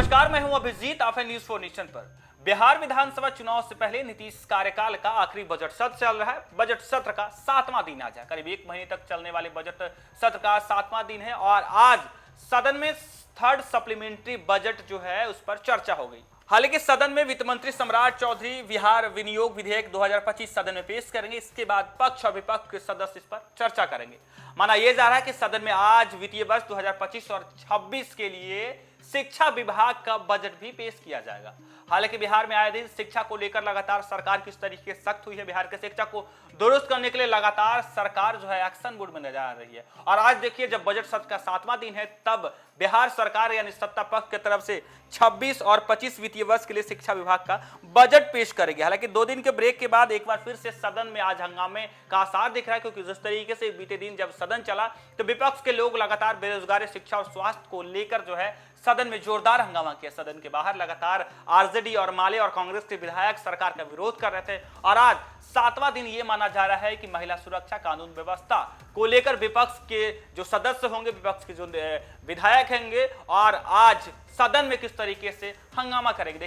नमस्कार, मैं हूं अभिजीत। आप हैं न्यूज फॉर नेशन पर। बिहार विधानसभा चुनाव से पहले नीतीश कार्यकाल का आखिरी बजट सत्र चल रहा है। बजट सत्र का 7वां दिन आज है। करीब 1 महीने तक चलने वाले बजट सत्र का 7वां दिन है और आज सदन में थर्ड सप्लीमेंट्री बजट जो है उस पर चर्चा हो गई। हालांकि सदन में वित्त मंत्री सम्राट चौधरी बिहार विनियोग विधेयक 2025 सदन में पेश करेंगे। इसके बाद पक्ष और विपक्ष के सदस्य इस पर चर्चा करेंगे। माना यह जा रहा है कि सदन में आज वित्तीय वर्ष 2025 और 26 के लिए शिक्षा विभाग का बजट भी पेश किया जाएगा। हालांकि बिहार में आए दिन शिक्षा को लेकर लगातार सरकार किस तरीके से सख्त हुई है, बिहार के शिक्षा को दुरुस्त करने के लिए लगातार सरकार जो है एक्शन मोड में नजर आ रही है। और आज देखिए, जब बजट सत्र का 7वां दिन है तब बिहार सरकार यानी सत्ता पक्ष की तरफ से 26 और 25 वित्तीय वर्ष के लिए शिक्षा विभाग का बजट पेश करेगी। हालांकि 2 दिन के ब्रेक के बाद एक बार फिर से सदन में आज हंगामे का आसार दिख रहा है, क्योंकि जिस तरीके से बीते दिन जब सदन चला तो विपक्ष के लोग लगातार बेरोजगारी, शिक्षा और स्वास्थ्य को लेकर जो है सदन में जोरदार हंगामा किया। सदन के बाहर लगातार आरजेडी और माले और कांग्रेस के विधायक सरकार का विरोध कर रहे थे। और आज 7वां दिन ये माना जा रहा है कि महिला सुरक्षा, कानून व्यवस्था को लेकर विपक्ष के जो सदस्य होंगे, विपक्ष के जो विधायक होंगे और आज सदन में किस तरीके से हंगामा करेंगे।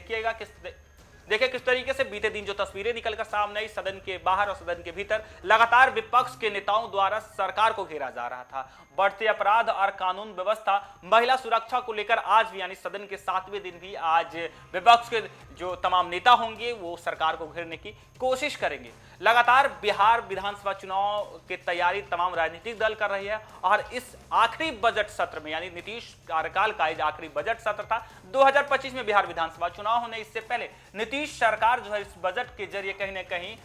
देखिए किस तरीके से बीते दिन जो तस्वीरें निकलकर सामने आई, सदन के बाहर और सदन के भीतर लगातार विपक्ष के नेताओं द्वारा सरकार को घेरा जा रहा था। बढ़ते अपराध और कानून व्यवस्था, महिला सुरक्षा को लेकर आज भी यानी सदन के 7वें दिन भी आज विपक्ष के जो तमाम नेता होंगे वो सरकार को घेरने की कोशिश करेंगे। लगातार बिहार विधानसभा चुनाव की तैयारी तमाम राजनीतिक दल कर रही है और इस आखिरी बजट सत्र में यानी नीतीश कार्यकाल का आखिरी बजट सत्र था। 2025 में बिहार विधानसभा चुनाव होने इससे पहले नीतीश सरकार जो है इस बजट के जरिए कहीं ना कहीं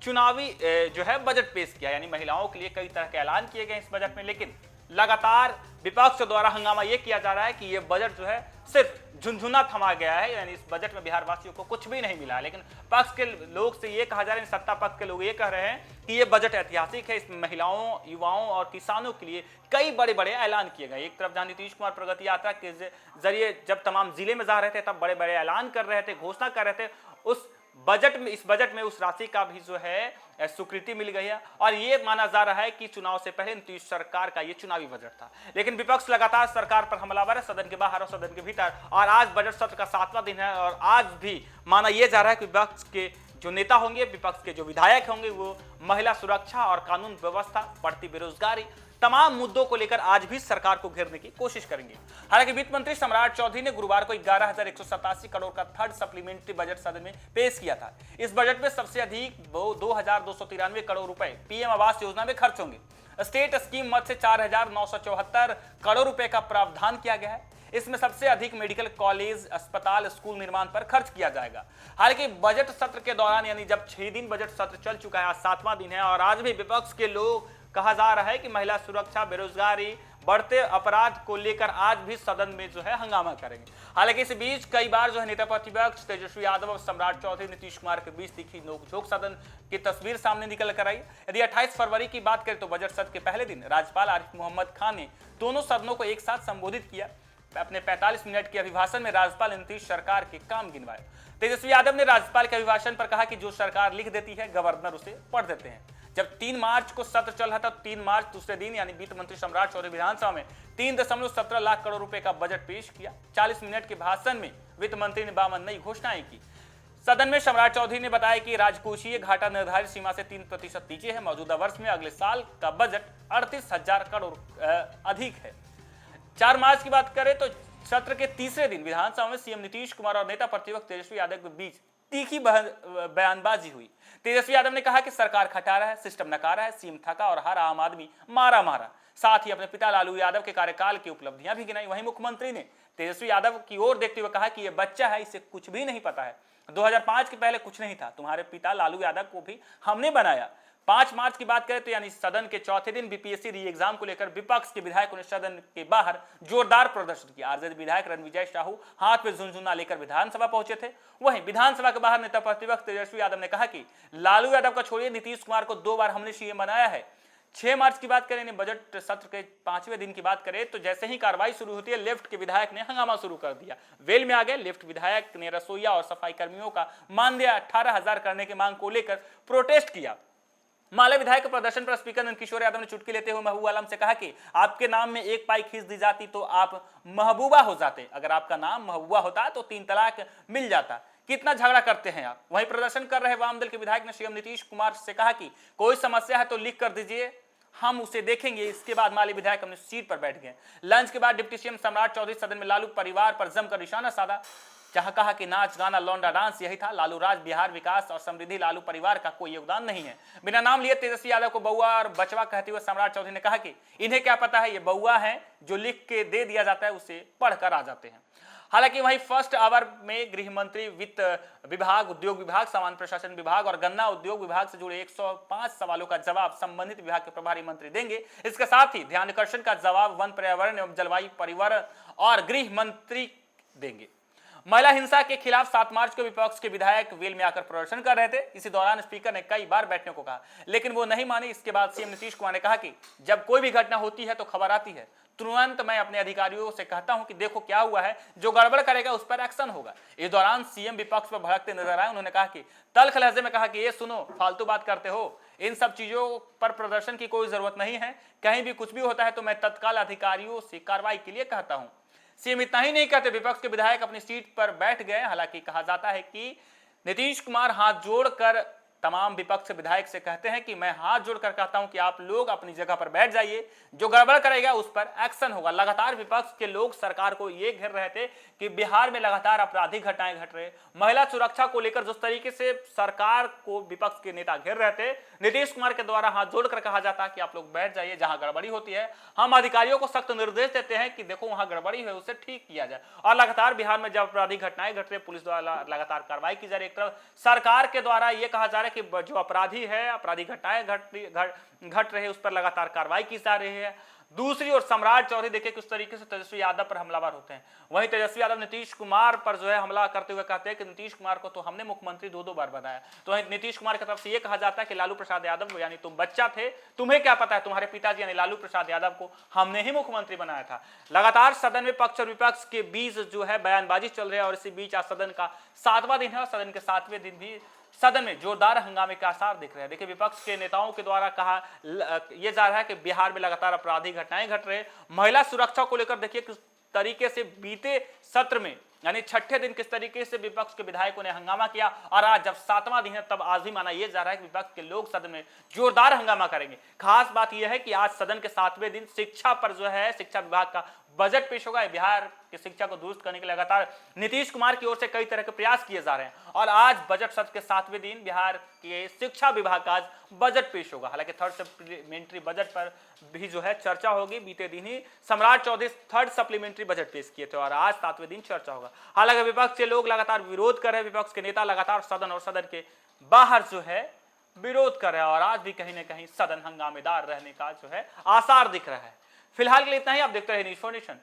चुनावी जो है बजट पेश किया, यानी महिलाओं के लिए कई तरह के ऐलान किए गए इस बजट में। लेकिन लगातार विपक्ष द्वारा हंगामा यह किया जा रहा है कि यह बजट जो है सिर्फ झुनझुना थमा गया है, यानी इस बजट में बिहार वासियों को कुछ भी नहीं मिला। लेकिन पक्ष के लोग से यह कहा जा रहा है, सत्ता पक्ष के लोग ये कह रहे हैं कि यह बजट ऐतिहासिक है। इसमें महिलाओं, युवाओं और किसानों के लिए कई बड़े बड़े ऐलान किए गए। एक तरफ जहां नीतीश कुमार प्रगति यात्रा के जरिए जब तमाम जिले में जा रहे थे तब बड़े बड़े ऐलान कर रहे थे, घोषणा कर रहे थे। उस बजट में, इस बजट में उस राशि का भी जो है स्वीकृति मिल गई है और ये माना जा रहा है कि चुनाव से पहले नीतीश सरकार का ये चुनावी बजट था। लेकिन विपक्ष लगातार सरकार पर हमलावर है, सदन के बाहर और सदन के भीतर। और आज बजट सत्र का 7वां दिन है और आज भी माना यह जा रहा है कि विपक्ष के जो नेता होंगे, विपक्ष के जो विधायक होंगे वो महिला सुरक्षा और कानून व्यवस्था, बढ़ती बेरोजगारी, तमाम मुद्दों को लेकर आज भी सरकार को घेरने की कोशिश करेंगे। हालांकि वित्त मंत्री सम्राट चौधरी ने गुरुवार को 11,187 करोड़ का थर्ड सप्लीमेंट्री बजट सदन में पेश किया था। इस बजट में सबसे अधिक 2,293 करोड़ रुपए पीएम आवास योजना में खर्च होंगे। स्टेट स्कीम मद से 4,974 करोड़ रुपए का प्रावधान किया गया है। इसमें सबसे अधिक मेडिकल कॉलेज, अस्पताल, स्कूल निर्माण पर खर्च किया जाएगा। हालांकि बजट सत्र के दौरान यानी जब 6 दिन बजट सत्र चल चुका है, आज 7वां दिन है और आज भी विपक्ष के लोग कहा जा रहा है कि महिला सुरक्षा, बेरोजगारी, बढ़ते अपराध को लेकर आज भी सदन में जो है हंगामा करेंगे। हालांकि इस बीच कई बार जो है नेता प्रतिपक्ष तेजस्वी यादव और सम्राट चौधरी, नीतीश कुमार के बीच दिखी नोकझोंक सदन की तस्वीर सामने निकल कर आई। यदि 28 फरवरी की बात करें तो बजट सत्र के पहले दिन राज्यपाल आरिफ मोहम्मद खान ने दोनों सदनों को एक साथ संबोधित किया। अपने 45 मिनट के अभिभाषण में राज्यपाल ने नीतीश सरकार के काम गिनवाए। तेजस्वी यादव ने राज्यपाल के अभिभाषण पर कहा कि जो सरकार लिख देती है गवर्नर उसे पढ़ देते हैं। जब 3 मार्च को सत्र चल रहा था, 3 मार्च दूसरे दिन यानी वित्त मंत्री सम्राट चौधरी विधानसभा में 3.17 लाख करोड़ रुपए का बजट पेश किया। 40 मिनट के भाषण में वित्त मंत्री ने 52 नई घोषणाएं की। सदन में सम्राट चौधरी ने बताया कि राजकोषीय घाटा निर्धारित सीमा से 3% नीचे है। मौजूदा वर्ष में अगले साल का बजट 38,000 करोड़ अधिक है। 4 मार्च की बात करें तो सत्र के तीसरे दिन विधानसभा में सीएम नीतीश कुमार और नेता प्रतिपक्ष तेजस्वी यादव के बीच तीखी बयानबाजी हुई। तेजस्वी यादव ने कहा कि सरकार खटा रहा है, सिस्टम नकारा है, सीएम थका और हर आम आदमी मारा। साथ ही अपने पिता लालू यादव के कार्यकाल की उपलब्धियां भी गिनाई। वहीं मुख्यमंत्री ने तेजस्वी यादव की ओर देखते हुए कहा कि यह बच्चा है, इसे कुछ भी नहीं पता है। 2005 के पहले कुछ नहीं था, तुम्हारे पिता लालू यादव को भी हमने बनाया। 5 मार्च की बात करें तो यानी सदन के चौथे दिन बीपीएससी री एग्जाम को लेकर विपक्ष के विधायकों ने सदन के बाहर जोरदार प्रदर्शन किया। आरजेडी विधायक रणविजय साहू हाथ में झुनझुना लेकर विधानसभा पहुंचे थे। वहीं विधानसभा के बाहर नेता प्रतिपक्ष तेजस्वी यादव ने कहा कि लालू यादव का छोड़िए, नीतीश कुमार को 2 बार हमने सीएम बनाया है। 6 मार्च की बात करें, बजट सत्र के 5वें दिन की बात करें तो जैसे ही कार्रवाई शुरू होती है, लेफ्ट के विधायक ने हंगामा शुरू कर दिया। वेल में आ गए। लेफ्ट विधायक ने रसोईया और सफाई कर्मियों का मानदेय 18,000 करने की मांग को लेकर प्रोटेस्ट किया। माले विधायक के प्रदर्शन पर स्पीकर नंदकिशोर यादव ने चुटकी लेते हुए महबूबा आलम से कहा कि आपके नाम में एक पाई खींच दी जाती तो आप महबूबा हो जाते, अगर आपका नाम महबूबा होता तो 3 तलाक मिल जाता। कितना झगड़ा करते हैं आप। वहीं प्रदर्शन कर रहे वाम दल के विधायक ने सीएम नीतीश कुमार से कहा कि कोई समस्या है तो लिख कर दीजिए, हम उसे देखेंगे। इसके बाद माले विधायक अपनी सीट पर बैठ गए। लंच के बाद डिप्टी सीएम सम्राट चौधरी सदन में लालू परिवार पर जमकर निशाना साधा, जहां कहा कि नाच गाना लौंडा डांस यही था। लालू राज, बिहार विकास और समृद्धि लालू परिवार का कोई योगदान नहीं है। बिना नाम लिए तेजस्वी यादव को बउआ और बचवा कहते हुए सम्राट चौधरी ने कहा कि इन्हें क्या पता है, ये बउआ है, जो लिख के दे दिया जाता है उसे पढ़कर आ जाते हैं। हालांकि वहीं फर्स्ट आवर में गृह मंत्री, वित्त विभाग, उद्योग विभाग, सामान्य प्रशासन विभाग और गन्ना उद्योग विभाग से जुड़े 105 सवालों का जवाब संबंधित विभाग के प्रभारी मंत्री देंगे। इसके साथ ही ध्यानाकर्षण का जवाब वन, पर्यावरण एवं जलवायु परिवर्तन और गृह मंत्री देंगे। महिला हिंसा के खिलाफ 7 मार्च को विपक्ष के विधायक वेल में आकर प्रदर्शन कर रहे थे। इसी दौरान स्पीकर ने कई बार बैठने को कहा, लेकिन वो नहीं मानी। इसके बाद सीएम नीतीश कुमार ने कहा कि जब कोई भी घटना होती है तो खबर आती है, तुरंत मैं अपने अधिकारियों से कहता हूं कि देखो क्या हुआ है, जो गड़बड़ करेगा उस पर एक्शन होगा। इस दौरान सीएम विपक्ष पर भड़कते नजर आए। उन्होंने कहा कि तल्ख लहजे में कहा कि ये सुनो, फालतू बात करते हो, इन सब चीजों पर प्रदर्शन की कोई जरूरत नहीं है। कहीं भी कुछ भी होता है तो मैं तत्काल अधिकारियों से कार्रवाई के लिए कहता हूं। सीएम इतना ही नहीं कहते, विपक्ष के विधायक अपनी सीट पर बैठ गए। हालांकि कहा जाता है कि नीतीश कुमार हाथ जोड़कर तमाम विपक्ष विधायक से कहते हैं कि मैं हाथ जोड़कर कहता हूं कि आप लोग अपनी जगह पर बैठ जाइए, जो गड़बड़ करेगा उस पर एक्शन होगा। लगातार विपक्ष के लोग सरकार को ये घेर रहे थे कि बिहार में लगातार आपराधिक घटनाएं घट रहे। महिला सुरक्षा को लेकर जिस तरीके से सरकार को विपक्ष के नेता घेर रहे थे, नीतीश कुमार के द्वारा हाथ जोड़कर कहा जाता कि आप लोग बैठ जाइए, जहां गड़बड़ी होती है हम अधिकारियों को सख्त निर्देश देते हैं कि देखो वहां गड़बड़ी है उसे ठीक किया जाए। और लगातार बिहार में जब आपराधिक घटनाएं घट रही, पुलिस द्वारा लगातार कार्रवाई की जा रही। एक तरफ सरकार के द्वारा यह कहा जा रहा है कि जो अपराधी है, आपराधिक घटनाएं घट रहे उस पर लगातार कार्रवाई की जा रही है। दूसरी ओर सम्राट चौधरी देखिए किस तरीके से तेजस्वी यादव पर हमलावर होते हैं। वहीं तेजस्वी यादव नीतीश कुमार पर जो है हमला करते हुए कहते हैं कि नीतीश कुमार को तो हमने मुख्यमंत्री 2-2 बार बनाया। तो वहीं नीतीश कुमार की तरफ से यह कहा जाता है कि लालू प्रसाद यादव यानी तुम बच्चा थे, तुम्हें क्या पता है, तुम्हारे पिताजी यानी लालू प्रसाद यादव को हमने ही मुख्यमंत्री बनाया था। लगातार सदन में पक्ष और विपक्ष के बीच जो है बयानबाजी चल रही है और इसी बीच आज सदन का 7वां दिन है और सदन के 7वें दिन भी सदन में जोरदार हंगामे के आसार दिख रहे हैं। देखिए विपक्ष के नेताओं के द्वारा कहा यह जा रहा है कि बिहार में लगातार आपराधिक घटनाएं घट रहे। महिला सुरक्षा को लेकर देखिए किस तरीके से बीते सत्र में यानी 6ठे दिन किस तरीके से विपक्ष के विधायकों ने हंगामा किया और आज जब 7वां दिन है तब आज भी माना यह जा रहा है कि विपक्ष के लोग सदन में जोरदार हंगामा करेंगे। खास बात यह है कि आज सदन के 7वें दिन शिक्षा पर जो है शिक्षा विभाग का बजट पेश होगा। बिहार की शिक्षा को दुरुस्त करने के लिए लगातार नीतीश कुमार की ओर से कई तरह के प्रयास किए जा रहे हैं और आज बजट सत्र के 7वें दिन बिहार के शिक्षा विभाग का आज बजट पेश होगा। हालांकि थर्ड सप्लीमेंट्री बजट पर भी जो है चर्चा होगी। बीते दिन ही सम्राट चौधरी थर्ड सप्लीमेंट्री बजट पेश किए थे और आज 7वें दिन चर्चा होगा। हालांकि विपक्ष के लोग लगातार विरोध कर रहे हैं, विपक्ष के नेता लगातार सदन और सदन के बाहर जो है विरोध कर रहे हैं और आज भी कहीं ना कहीं सदन हंगामेदार रहने का जो है आसार दिख रहा है। फिलहाल के लिए इतना ही। आप देखते रहे न्यूज़ 4 नेशन।